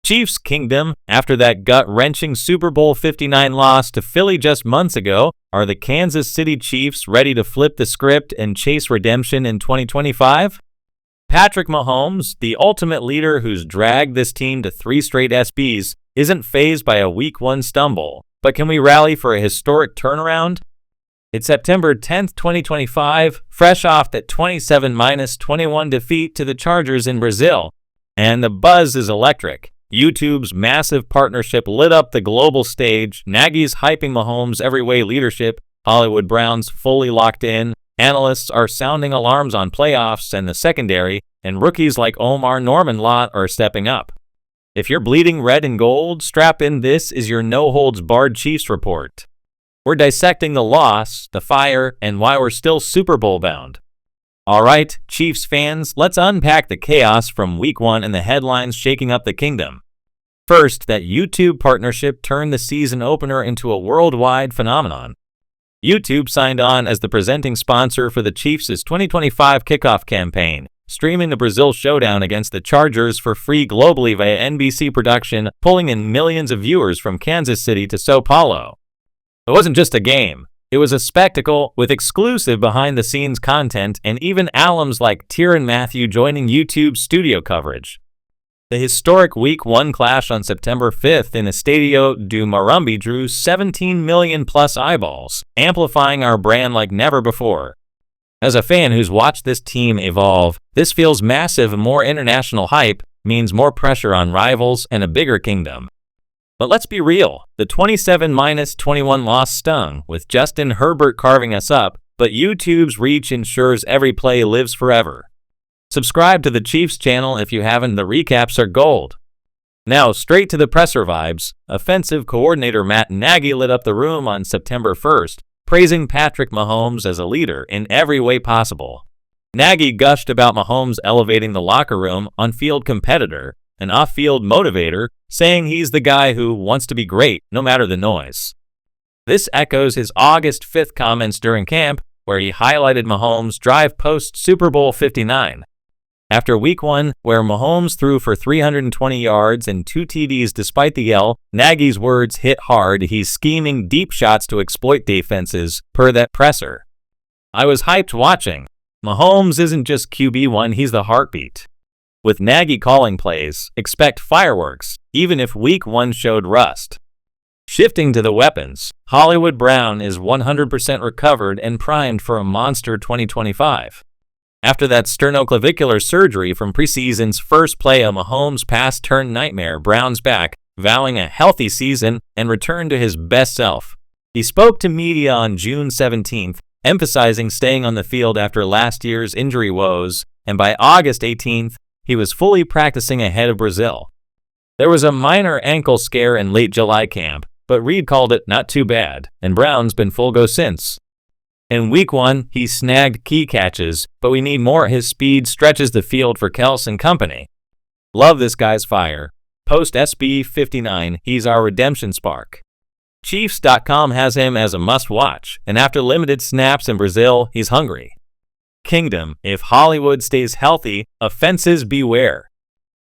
Chiefs Kingdom, after that gut-wrenching Super Bowl 59 loss to Philly just months ago, are the Kansas City Chiefs ready to flip the script and chase redemption in 2025? Patrick Mahomes, the ultimate leader who's dragged this team to 3 straight SBs, isn't fazed by a Week 1 stumble, but can we rally for a historic turnaround? It's September 10th, 2025, fresh off that 27-21 defeat to the Chargers in Brazil, and the buzz is electric. YouTube's massive partnership lit up the global stage, Nagy's hyping Mahomes' every-way leadership, Hollywood Browns fully locked in, analysts are sounding alarms on playoffs and the secondary, and rookies like Omar Norman-Lott are stepping up. If you're bleeding red and gold, strap in. This is your no-holds-barred Chiefs report. We're dissecting the loss, the fire, and why we're still Super Bowl bound. Alright, Chiefs fans, let's unpack the chaos from Week 1 and the headlines shaking up the kingdom. First, that YouTube partnership turned the season opener into a worldwide phenomenon. YouTube signed on as the presenting sponsor for the Chiefs' 2025 kickoff campaign, streaming the Brazil showdown against the Chargers for free globally via NBC production, pulling in millions of viewers from Kansas City to Sao Paulo. It wasn't just a game. It was a spectacle with exclusive behind-the-scenes content and even alums like Tyrann Mathieu joining YouTube's studio coverage. The historic Week 1 clash on September 5th in Estadio do Morumbi drew 17 million-plus eyeballs, amplifying our brand like never before. As a fan who's watched this team evolve, this feels massive. More international hype means more pressure on rivals and a bigger kingdom. But let's be real, the 27-21 loss stung, with Justin Herbert carving us up, but YouTube's reach ensures every play lives forever. Subscribe to the Chiefs channel if you haven't. The recaps are gold. Now, straight to the presser vibes. Offensive coordinator Matt Nagy lit up the room on September 1st, praising Patrick Mahomes as a leader in every way possible. Nagy gushed about Mahomes elevating the locker room, on-field competitor, an off-field motivator, saying he's the guy who wants to be great no matter the noise. This echoes his August 5th comments during camp, where he highlighted Mahomes' drive post-Super Bowl 59. After Week 1, where Mahomes threw for 320 yards and 2 TDs despite the yell, Nagy's words hit hard. He's scheming deep shots to exploit defenses, per that presser. I was hyped watching. Mahomes isn't just QB1, he's the heartbeat. With Nagy calling plays, expect fireworks, even if Week 1 showed rust. Shifting to the weapons, Hollywood Brown is 100% recovered and primed for a monster 2025. After that sternoclavicular surgery from preseason's first play, a Mahomes pass turned nightmare, Brown's back, vowing a healthy season and return to his best self. He spoke to media on June 17th, emphasizing staying on the field after last year's injury woes, and by August 18th, he was fully practicing ahead of Brazil. There was a minor ankle scare in late July camp, but Reed called it not too bad, and Brown's been full go since. In Week 1, he snagged key catches, but we need more. His speed stretches the field for Kels and company. Love this guy's fire. Post SB 59, he's our redemption spark. Chiefs.com has him as a must-watch, and after limited snaps in Brazil, he's hungry. Kingdom, if Hollywood stays healthy, offenses beware.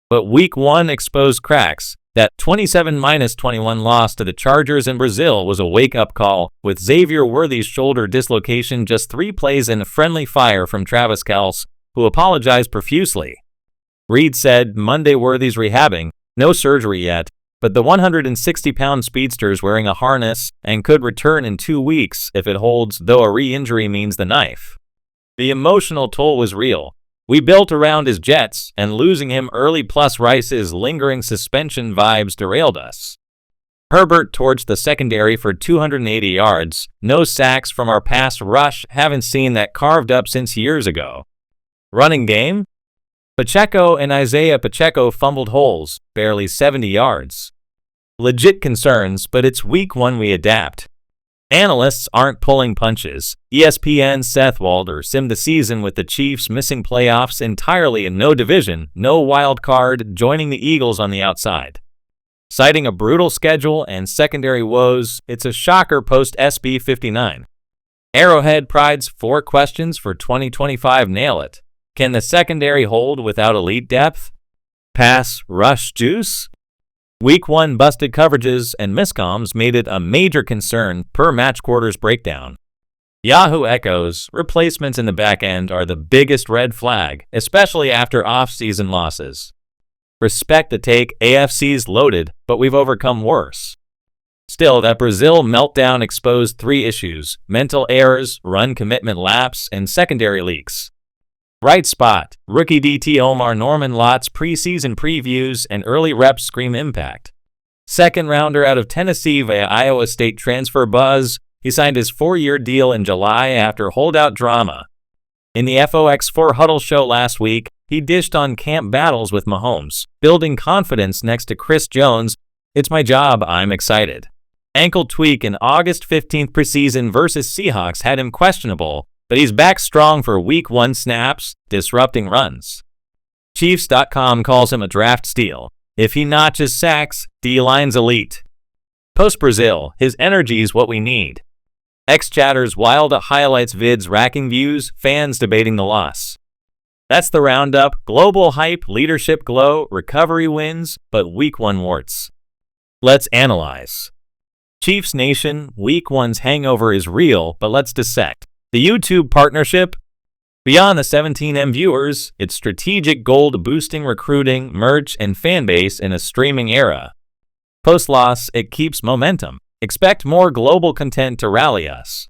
But Week 1 exposed cracks. That 27-21 loss to the Chargers in Brazil was a wake-up call, with Xavier Worthy's shoulder dislocation just 3 plays and a friendly fire from Travis Kelce, who apologized profusely. Reed said Monday Worthy's rehabbing, no surgery yet, but the 160-pound speedster's wearing a harness and could return in 2 weeks if it holds, though a re-injury means the knife. The emotional toll was real. We built around his Jets, and losing him early plus Rice's lingering suspension vibes derailed us. Herbert torched the secondary for 280 yards, no sacks from our pass rush, haven't seen that carved up since years ago. Running game? Pacheco and Isaiah Pacheco fumbled holes, barely 70 yards. Legit concerns, but it's Week 1 we adapt. Analysts aren't pulling punches. ESPN's Seth Walder simmed the season with the Chiefs missing playoffs entirely and no division, no wild card, joining the Eagles on the outside. Citing a brutal schedule and secondary woes, it's a shocker post-SB 59. Arrowhead prides 4 questions for 2025 nail it. Can the secondary hold without elite depth? Pass rush juice? Week 1 busted coverages and miscoms made it a major concern per match quarters breakdown. Yahoo echoes, replacements in the back end are the biggest red flag, especially after off-season losses. Respect the take, AFC's loaded, but we've overcome worse. Still, that Brazil meltdown exposed 3 issues: mental errors, run commitment lapse, and secondary leaks. Right spot, rookie DT Omar Norman Lott's preseason previews and early reps scream impact. Second rounder out of Tennessee via Iowa State transfer buzz, he signed his 4-year deal in July after holdout drama. In the FOX4 Huddle show last week, he dished on camp battles with Mahomes, building confidence next to Chris Jones. "It's my job, I'm excited." Ankle tweak in August 15th preseason versus Seahawks had him questionable, but he's back strong for Week 1 snaps, disrupting runs. Chiefs.com calls him a draft steal. If he notches sacks, D-line's elite. Post-Brazil, his energy's what we need. X-Chatter's wild highlights vids racking views, fans debating the loss. That's the roundup, global hype, leadership glow, recovery wins, but Week 1 warts. Let's analyze. Chiefs Nation, Week 1's hangover is real, but let's dissect. The YouTube partnership? Beyond the 17M viewers, it's strategic goal to boosting recruiting, merch, and fanbase in a streaming era. Post-loss, it keeps momentum. Expect more global content to rally us.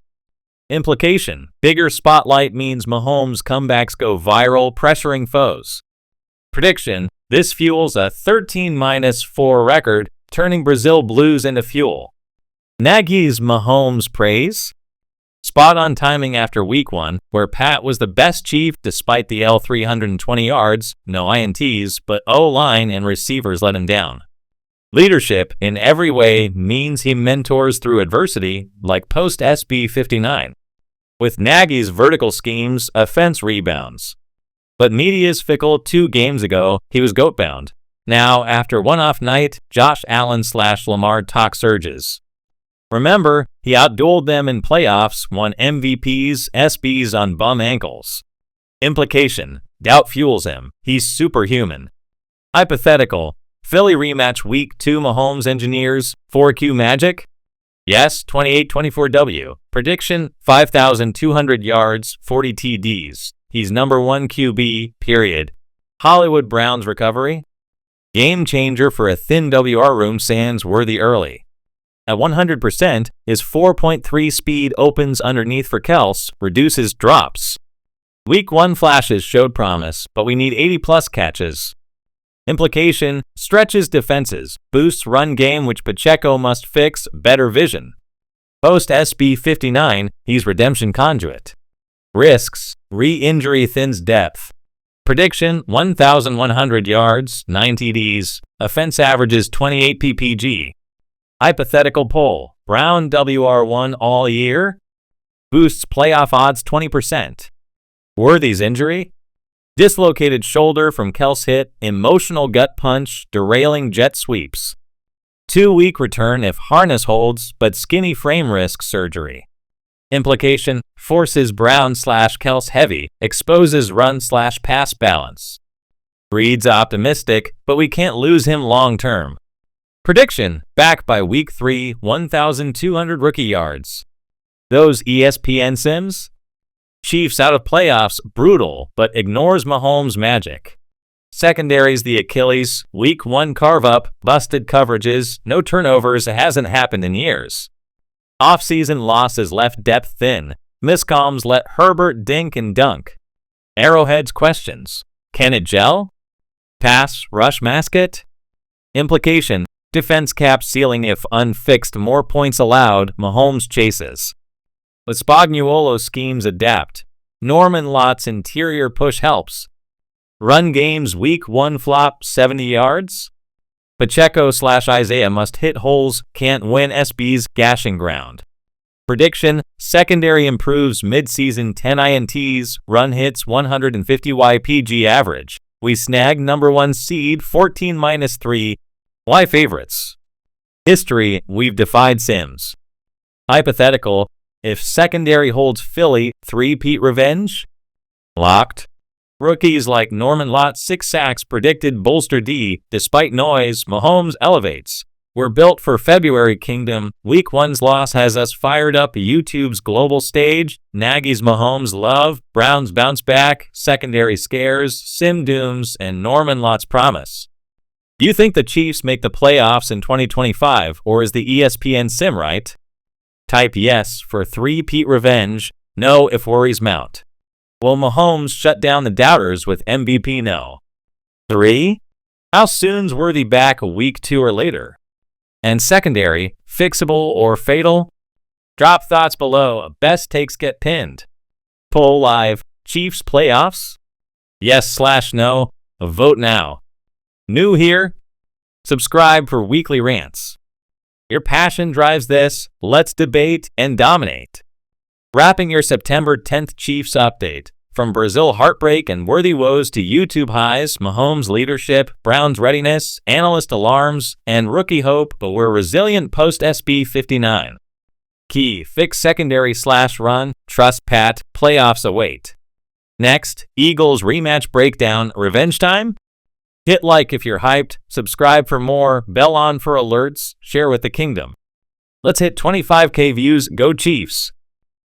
Implication: bigger spotlight means Mahomes' comebacks go viral, pressuring foes. Prediction: this fuels a 13-4 record, turning Brazil Blues into fuel. Nagy's Mahomes praise? Spot-on timing after Week 1, where Pat was the best Chief despite the L 320 yards, no INTs, but O-line and receivers let him down. Leadership in every way means he mentors through adversity, like post-SB 59. With Nagy's vertical schemes, offense rebounds. But media's fickle. 2 games ago, he was goat-bound. Now, after one-off night, Josh Allen/Lamar talk surges. Remember, he outdueled them in playoffs, won MVPs, SBs on bum ankles. Implication: doubt fuels him. He's superhuman. Hypothetical: Philly rematch Week 2 Mahomes engineers, 4Q Magic? Yes, 28-24 Prediction: 5,200 yards, 40 TDs. He's number 1 QB, period. Hollywood Browns recovery? Game changer for a thin WR room, sans worthy early. At 100%, his 4.3 speed opens underneath for Kels, reduces drops. Week 1 flashes showed promise, but we need 80-plus catches. Implication: stretches defenses, boosts run game which Pacheco must fix, better vision. Post-SB 59, he's redemption conduit. Risks: re-injury thins depth. Prediction: 1,100 yards, 9 TDs, offense averages 28 ppg. Hypothetical poll: Brown WR1 all year? Boosts playoff odds 20%. Worthy's injury? Dislocated shoulder from Kels hit, emotional gut punch, derailing jet sweeps. 2-week return if harness holds, but skinny frame risks surgery. Implication: forces Brown/Kels heavy, exposes run/pass balance. Reed's optimistic, but we can't lose him long-term. Prediction: back by Week 3, 1,200 rookie yards. Those ESPN sims? Chiefs out of playoffs, brutal, but ignores Mahomes' magic. Secondary's the Achilles, Week 1 carve-up, busted coverages, no turnovers, hasn't happened in years. Off-season losses left depth thin, miscoms let Herbert dink and dunk. Arrowhead's questions: can it gel? Pass, rush mascot? Implication: defense cap ceiling if unfixed, more points allowed, Mahomes chases. With Spagnuolo schemes adapt. Norman Lott's interior push helps. Run games Week 1 flop, 70 yards? Pacheco/Isaiah must hit holes, can't win SB's gashing ground. Prediction: secondary improves mid-season, 10 INTs, run hits 150 YPG average. We snag number 1 seed, 14-3. Why favorites? History: we've defied Sims. Hypothetical: if secondary holds Philly, 3-peat revenge? Locked. Rookies like Norman Lott's 6 sacks predicted bolster D. Despite noise, Mahomes elevates. We're built for February, Kingdom. Week 1's loss has us fired up. YouTube's global stage. Nagy's Mahomes love. Browns bounce back. Secondary scares. Sim dooms. And Norman Lott's promise. Do you think the Chiefs make the playoffs in 2025, or is the ESPN sim right? Type yes for three-peat revenge, no if worries mount. Will Mahomes shut down the doubters with MVP no? 3. How soon's Worthy back, a week 2 or later? And secondary, fixable or fatal? Drop thoughts below. Best takes get pinned. Poll live. Chiefs playoffs? Yes/no. Vote now. New here? Subscribe for weekly rants. Your passion drives this. Let's debate and dominate. Wrapping your September 10th Chiefs update. From Brazil heartbreak and Worthy woes to YouTube highs, Mahomes leadership, Browns readiness, analyst alarms, and rookie hope, but we're resilient post-SB 59. Key, fix secondary/run, trust Pat, playoffs await. Next, Eagles rematch breakdown, revenge time? Hit like if you're hyped, subscribe for more, bell on for alerts, share with the kingdom. Let's hit 25K views, go Chiefs!